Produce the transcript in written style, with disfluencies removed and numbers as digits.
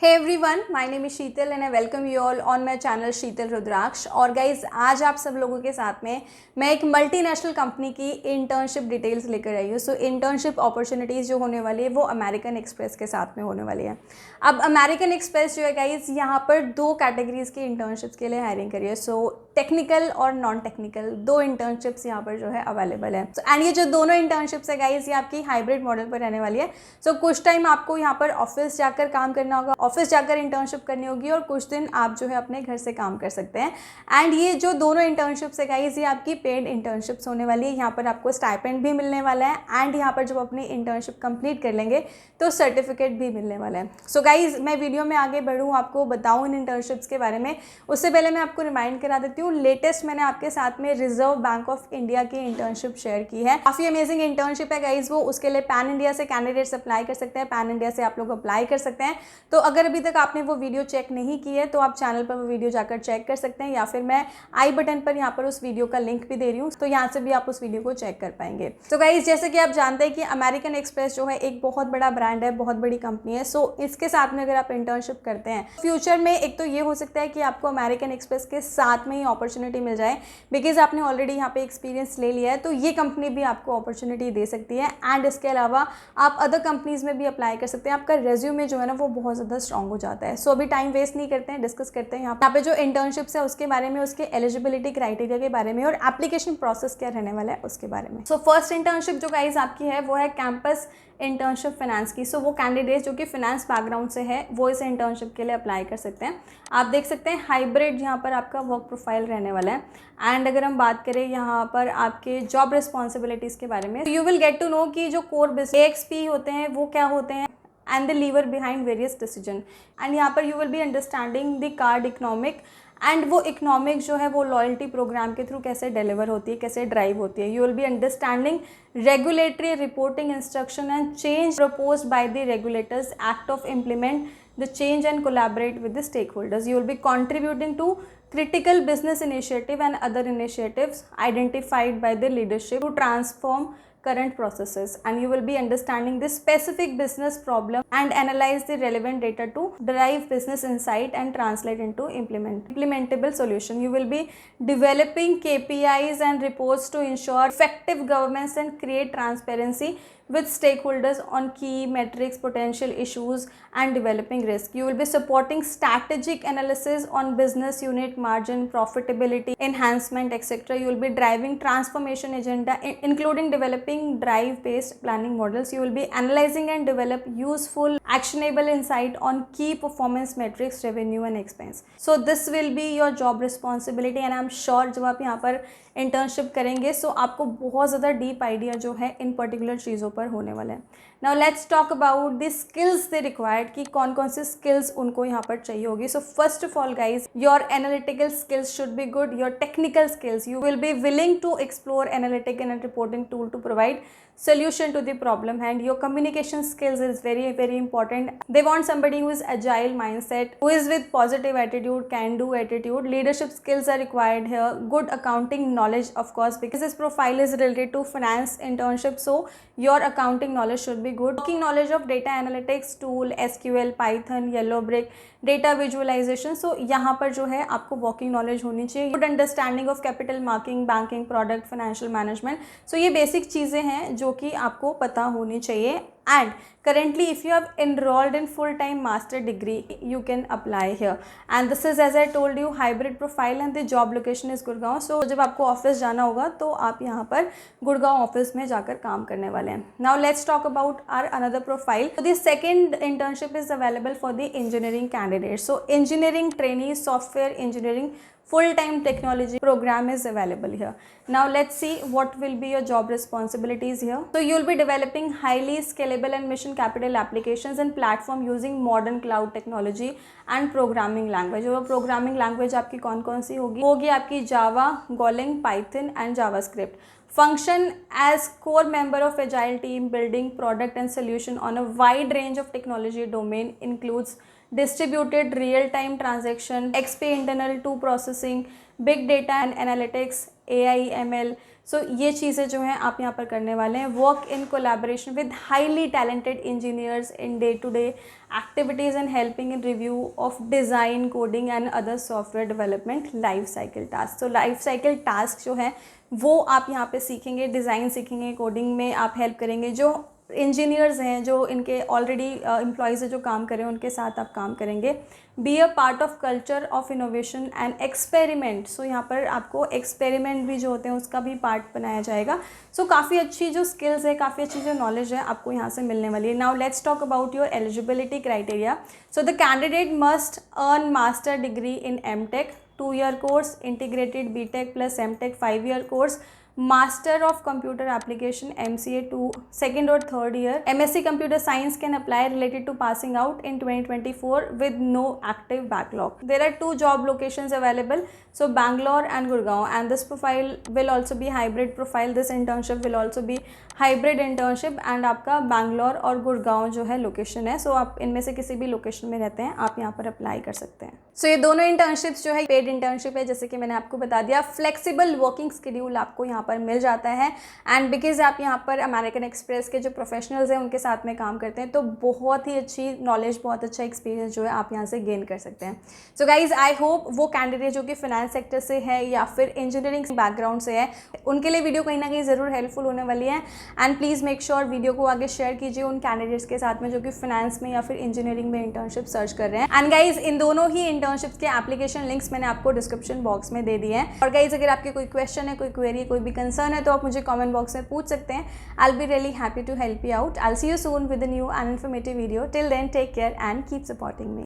Hey everyone, my name is Sheetal and I welcome you all on my channel शीतल रुद्राक्ष। और guys आज आप सब लोगों के साथ में मैं एक मल्टीनेशनल कंपनी की इंटर्नशिप डिटेल्स लेकर आई हूँ। सो इंटर्नशिप अपॉर्चुनिटीज़ जो होने वाली है वो अमेरिकन एक्सप्रेस के साथ में होने वाली है। अब अमेरिकन एक्सप्रेस जो है गाइज यहाँ पर दो कैटेगरीज़ की इंटर्नशिप्स के लिए हायरिंग करी है। सो टेक्निकल और नॉन टेक्निकल दो इंटर्नशिप्स यहाँ पर जो है अवेलेबल है। एंड ये जो दोनों इंटर्नशिप्स है गाइज ये आपकी हाइब्रिड मॉडल पर रहने वाली है। सो कुछ टाइम आपको यहाँ पर ऑफिस जाकर काम करना होगा, ऑफिस जाकर इंटर्नशिप करनी होगी और कुछ दिन आप जो है अपने घर से काम कर सकते हैं। एंड ये जो दोनों इंटर्नशिप्स है गाइज ये आपकी पेड इंटर्नशिप्स होने वाली है। यहाँ पर आपको स्टाइपेंड भी मिलने वाला है एंड यहाँ पर जब अपनी इंटर्नशिप कंप्लीट कर लेंगे तो सर्टिफिकेट भी मिलने वाला है। सो गाइज मैं वीडियो में आगे बढ़ूँ, आपको बताऊँ इन इंटर्नशिप्स के बारे में, उससे पहले मैं आपको रिमाइंड करा देती हूँ लेटेस्ट मैंने आपके साथ में रिजर्व बैंक ऑफ इंडिया की इंटर्नशिप शेयर की है। काफ़ी अमेजिंग इंटर्नशिप है गाइज वो। उसके लिए पैन इंडिया से कैंडिडेट्स अप्लाई कर सकते हैं, पैन इंडिया से आप लोग अप्लाई कर सकते हैं। तो अगर अभी तक आपने वो वीडियो चेक नहीं की है तो आप चैनल पर वो वीडियो जाकर चेक कर सकते हैं, या फिर मैं आई बटन पर यहाँ पर उस वीडियो का लिंक भी दे रही हूँ, तो यहाँ से भी आप उस वीडियो को चेक कर पाएंगे। तो गाइज जैसे कि आप जानते हैं कि अमेरिकन एक्सप्रेस जो है एक बहुत बड़ा ब्रांड है, बहुत बड़ी कंपनी है। सो इसके साथ में अगर आप इंटर्नशिप करते हैं फ्यूचर में एक तो ये हो सकता है कि आपको अमेरिकन एक्सप्रेस के साथ में ही अपॉर्चुनिटी मिल जाए, बिकॉज आपने ऑलरेडी यहाँ पे एक्सपीरियंस ले लिया है, तो ये कंपनी भी आपको अपॉर्चुनिटी दे सकती है। एंड इसके अलावा आप अदर कंपनीज में भी अप्लाई कर सकते हैं। आपका रेज्यूमे जो है ना वो बहुत ज़्यादा स्ट्रांग हो जाता है। सो अभी टाइम वेस्ट नहीं करते हैं, डिस्कस करते हैं यहाँ पे जो इंटर्नशिप्स है उसके बारे में, उसके एलिजिबिलिटी क्राइटेरिया के बारे में और एप्लीकेशन प्रोसेस क्या रहने वाला है उसके बारे में। सो फर्स्ट इंटर्नशिप जो गाइज आपकी है वो है कैंपस इंटर्नशिप फाइनेंस की। सो वो कैंडिडेट जो कि फाइनेंस बैकग्राउंड से है वो इस इंटर्नशिप के लिए अप्लाई कर सकते हैं। आप देख सकते हैं हाइब्रिड यहाँ पर आपका वर्क प्रोफाइल रहने वाला है। एंड अगर हम बात करें यहाँ पर आपके जॉब रिस्पॉन्सिबिलिटीज़ के बारे में, you will get to know कि जो कोर AXP होते हैं वो क्या होते हैं and the lever behind various decision. And यहाँ पर you will be understanding the card economic, and वो इकोनॉमिक जो है वो लॉयल्टी प्रोग्राम के थ्रू कैसे डिलीवर होती है, कैसे ड्राइव होती है। You will be understanding regulatory reporting instruction and change proposed by the regulators, act of implement the change and collaborate with the stakeholders. You will be contributing to critical business initiative and other initiatives identified by the leadership to transform current processes, and you will be understanding the specific business problem and analyze the relevant data to derive business insight and translate into implementable solution. You will be developing KPIs and reports to ensure effective governance and create transparency with stakeholders on key metrics, potential issues and developing risk. You will be supporting strategic analysis on business unit margin, profitability enhancement, etc. You will be driving transformation agenda including developing drive based planning models. You will be analyzing and develop useful actionable insight on key performance metrics, revenue and expense. So this will be your job responsibility, and I am sure जब आप यहाँ पर internship करेंगे सो आपको बहुत ज़्यादा deep idea जो है इन पर्टिकुलर चीज़ों पर होने वाला है। Now let's talk about the skills they required, कि कौन कौन से स्किल्स उनको यहाँ पर चाहिए होगी। So first of all guys your analytical skills should be good, your technical skills, you will be willing to explore analytic and reporting tool to provide solution to the problem, and your communication skills is very important. They want somebody who is agile mindset, who is with positive attitude, can do attitude. Leadership skills are required here. Good accounting knowledge of course, because this profile is related to finance internship, so your accounting knowledge should be good. Working knowledge of data analytics tool, SQL, Python, Yellowbrick, data visualisation. So यहाँ पर जो है आपको working knowledge होनी चाहिए। Good understanding of capital marking, banking, product, financial management. So ये basic चीज़ें हैं जो कि आपको पता होनी चाहिए। And currently if you have enrolled in full-time master degree you can apply here, and this is as I told you hybrid profile and the job location is Gurgaon. so जब आपको ऑफिस जाना होगा तो आप यहाँ पर गुड़गांव ऑफिस में जाकर काम करने वाले हैं। now let's talk about our another profile. so the second internship is available for the engineering candidates. so engineering trainee, software engineering full-time technology program is available here. Now let's see what will be your job responsibilities here. So you will be developing highly scalable and mission capital applications and platform using modern cloud technology and programming language. और programming language आपकी कौन कौन सी होगी आपकी Java, Golang, Python and JavaScript. Function as core member of agile team, building product and solution on a wide range of technology domain includes distributed real-time transaction, XP internal to processing, big data and analytics, AI, ML, सो ये चीज़ें जो हैं आप यहाँ पर करने वाले हैं. Work in collaboration with highly talented engineers in day to day activities and helping in review of design, coding and other software development life cycle task. तो लाइफ साइकिल टास्क जो है वो आप यहाँ पे सीखेंगे, डिज़ाइन सीखेंगे, कोडिंग में आप हेल्प करेंगे. जो इंजीनियर्स हैं, जो इनके ऑलरेडी एम्प्लॉयज़ जो काम कर रहे हैं, उनके साथ आप काम करेंगे. Be a part of culture of innovation and experiment. So यहाँ पर आपको एक्सपेरिमेंट भी जो होते हैं उसका भी पार्ट बनाया जाएगा. सो काफ़ी अच्छी जो स्किल्स है, काफ़ी अच्छी जो नॉलेज है आपको यहाँ से मिलने वाली है. Now let's talk about your eligibility criteria. So the candidate must earn master degree in MTech 2-year course, integrated BTech plus MTech 5-year course, master of computer application MCA 2 second or third year. MSc Computer Science can apply related to passing out in 2024 with no active backlog. There are 2 job locations available, so Bangalore and Gurgaon, and this profile will also be hybrid profile. This internship will also be hybrid internship and आपका बैंगलोर और गुड़गांव जो है location है. सो आप इनमें से किसी भी लोकेशन में रहते हैं आप यहाँ पर अप्लाई कर सकते हैं. सो ये दोनों इंटर्नशिप्स जो है पेड इंटर्नशिप है, जैसे कि मैंने आपको बता दिया. फ्लेक्सिबल वर्किंग शेड्यूल आपको यहाँ पर मिल जाता है एंड बिकॉज आप यहाँ पर अमेरिकन एक्सप्रेस के जो प्रोफेशनल्स हैं उनके साथ में काम करते हैं, तो बहुत ही अच्छी नॉलेज, बहुत अच्छा एक्सपीरियंस जो है आप यहाँ से गेन कर सकते हैं. सो गाइज आई होप वो कैंडिडेट जो कि फाइनेंस सेक्टर से है या फिर इंजीनियरिंग बैकग्राउंड से है, उनके लिए वीडियो कहीं ना कहीं ज़रूर हेल्पफुल होने वाली है. And please make sure video को आगे शेयर कीजिए उन कैंडिडेट्स के साथ में जो कि फाइनेंस में या फिर इंजीनियरिंग में इंटर्नशिप सर्च कर रहे हैं. एंड गाइज इन दोनों ही इंटर्नशिप्स के एप्लीकेशन लिंक्स मैंने आपको डिस्क्रिप्शन बॉक्स में दे दिए हैं. और गाइज अगर आपके कोई क्वेश्चन है, कोई क्वेरी, कोई भी कंसर्न है, तो आप मुझे कमेंट बॉक्स में पूछ सकते हैं. I will be really happy to help you out. I will see you soon with a new and informative video. Till then take care and keep supporting me.